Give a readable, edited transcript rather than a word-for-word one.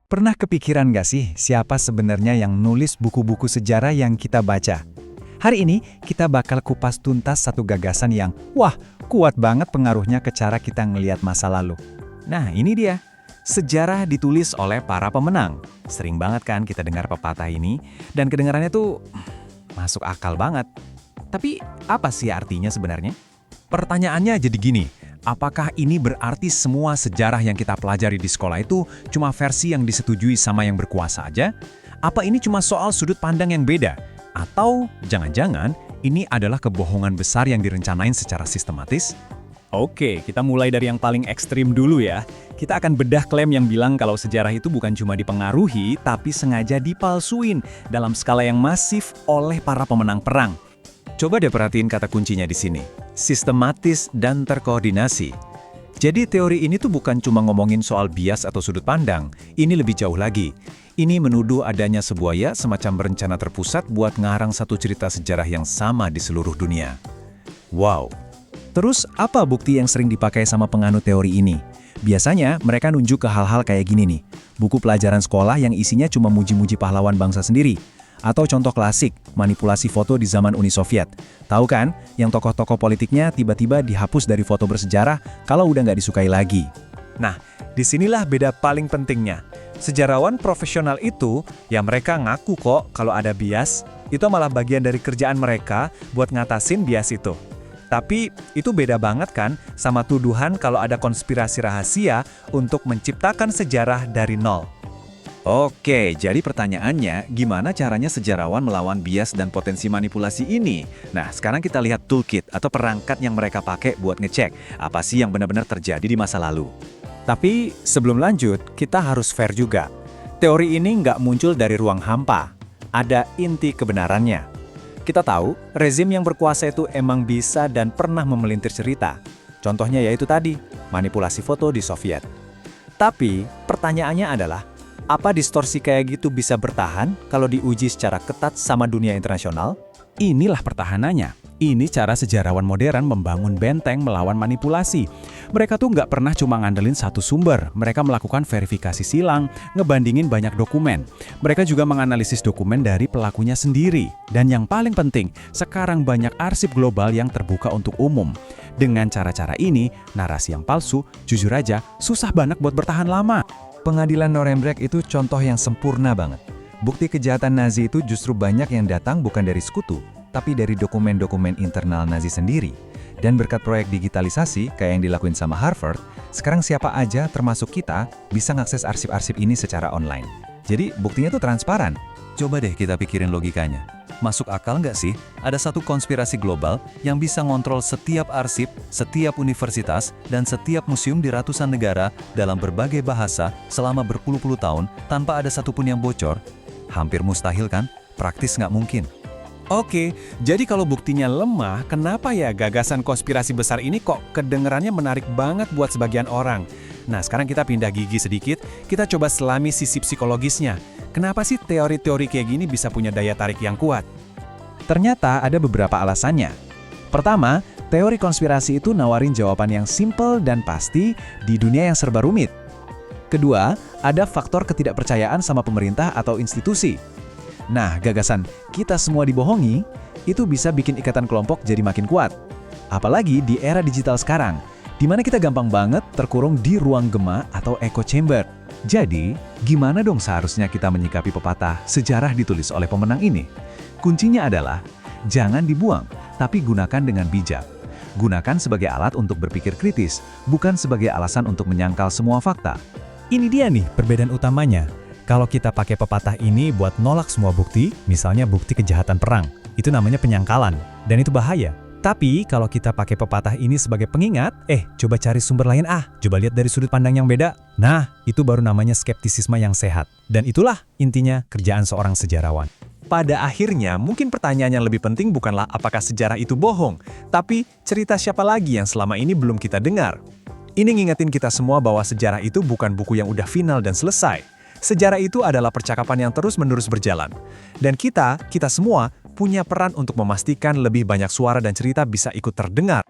Pernah kepikiran gak sih siapa sebenarnya yang nulis buku-buku sejarah yang kita baca? Hari ini kita bakal kupas tuntas satu gagasan yang, wah, kuat banget pengaruhnya ke cara kita ngelihat masa lalu. Nah, ini dia. Sejarah ditulis oleh para pemenang. Sering banget kan kita dengar pepatah ini, dan kedengarannya tuh masuk akal banget. Tapi apa sih artinya sebenarnya? Pertanyaannya jadi gini, apakah ini berarti semua sejarah yang kita pelajari di sekolah itu cuma versi yang disetujui sama yang berkuasa aja? Apa ini cuma soal sudut pandang yang beda? Atau jangan-jangan ini adalah kebohongan besar yang direncanain secara sistematis? Oke, kita mulai dari yang paling ekstrim dulu ya. Kita akan bedah klaim yang bilang kalau sejarah itu bukan cuma dipengaruhi, tapi sengaja dipalsuin dalam skala yang masif oleh para pemenang perang. Coba deh perhatiin kata kuncinya di sini. Sistematis dan terkoordinasi. Jadi teori ini tuh bukan cuma ngomongin soal bias atau sudut pandang. Ini lebih jauh lagi. Ini menuduh adanya sebuah semacam berencana terpusat buat ngarang satu cerita sejarah yang sama di seluruh dunia. Wow. Terus apa bukti yang sering dipakai sama penganut teori ini? Biasanya mereka nunjuk ke hal-hal kayak gini nih. Buku pelajaran sekolah yang isinya cuma muji-muji pahlawan bangsa sendiri. Atau contoh klasik, manipulasi foto di zaman Uni Soviet. Tahu kan, yang tokoh-tokoh politiknya tiba-tiba dihapus dari foto bersejarah kalau udah nggak disukai lagi. Nah, disinilah beda paling pentingnya. Sejarawan profesional itu, ya mereka ngaku kok kalau ada bias, itu malah bagian dari kerjaan mereka buat ngatasin bias itu. Tapi itu beda banget kan sama tuduhan kalau ada konspirasi rahasia untuk menciptakan sejarah dari nol. Oke, jadi pertanyaannya, gimana caranya sejarawan melawan bias dan potensi manipulasi ini? Nah, sekarang kita lihat toolkit atau perangkat yang mereka pakai buat ngecek apa sih yang benar-benar terjadi di masa lalu. Tapi sebelum lanjut, kita harus fair juga. Teori ini nggak muncul dari ruang hampa. Ada inti kebenarannya. Kita tahu, rezim yang berkuasa itu emang bisa dan pernah memelintir cerita. Contohnya yaitu tadi, manipulasi foto di Soviet. Tapi, pertanyaannya adalah, apa distorsi kayak gitu bisa bertahan kalau diuji secara ketat sama dunia internasional? Inilah pertahanannya. Ini cara sejarawan modern membangun benteng melawan manipulasi. Mereka tuh nggak pernah cuma ngandelin satu sumber. Mereka melakukan verifikasi silang, ngebandingin banyak dokumen. Mereka juga menganalisis dokumen dari pelakunya sendiri. Dan yang paling penting, sekarang banyak arsip global yang terbuka untuk umum. Dengan cara-cara ini, narasi yang palsu, jujur aja, susah banget buat bertahan lama. Pengadilan Nuremberg itu contoh yang sempurna banget. Bukti kejahatan Nazi itu justru banyak yang datang bukan dari sekutu, tapi dari dokumen-dokumen internal Nazi sendiri. Dan berkat proyek digitalisasi, kayak yang dilakuin sama Harvard, sekarang siapa aja, termasuk kita, bisa ngakses arsip-arsip ini secara online. Jadi, buktinya tuh transparan. Coba deh kita pikirin logikanya. Masuk akal nggak sih? Ada satu konspirasi global yang bisa ngontrol setiap arsip, setiap universitas, dan setiap museum di ratusan negara dalam berbagai bahasa selama berpuluh-puluh tahun tanpa ada satupun yang bocor? Hampir mustahil kan? Praktis nggak mungkin. Oke, jadi kalau buktinya lemah, kenapa ya gagasan konspirasi besar ini kok kedengerannya menarik banget buat sebagian orang? Nah, sekarang kita pindah gigi sedikit, kita coba selami sisi psikologisnya. Kenapa sih teori-teori kayak gini bisa punya daya tarik yang kuat? Ternyata ada beberapa alasannya. Pertama, teori konspirasi itu nawarin jawaban yang simple dan pasti di dunia yang serba rumit. Kedua, ada faktor ketidakpercayaan sama pemerintah atau institusi. Nah, gagasan kita semua dibohongi, itu bisa bikin ikatan kelompok jadi makin kuat. Apalagi di era digital sekarang, di mana kita gampang banget terkurung di ruang gema atau echo chamber. Jadi, gimana dong seharusnya kita menyikapi pepatah sejarah ditulis oleh pemenang ini? Kuncinya adalah, jangan dibuang, tapi gunakan dengan bijak. Gunakan sebagai alat untuk berpikir kritis, bukan sebagai alasan untuk menyangkal semua fakta. Ini dia nih perbedaan utamanya. Kalau kita pakai pepatah ini buat nolak semua bukti, misalnya bukti kejahatan perang, itu namanya penyangkalan, dan itu bahaya. Tapi kalau kita pakai pepatah ini sebagai pengingat, coba cari sumber lain coba lihat dari sudut pandang yang beda. Nah, itu baru namanya skeptisisme yang sehat. Dan itulah intinya kerjaan seorang sejarawan. Pada akhirnya, mungkin pertanyaan yang lebih penting bukanlah apakah sejarah itu bohong, tapi cerita siapa lagi yang selama ini belum kita dengar. Ini ngingetin kita semua bahwa sejarah itu bukan buku yang udah final dan selesai. Sejarah itu adalah percakapan yang terus-menerus berjalan. Dan kita semua punya peran untuk memastikan lebih banyak suara dan cerita bisa ikut terdengar.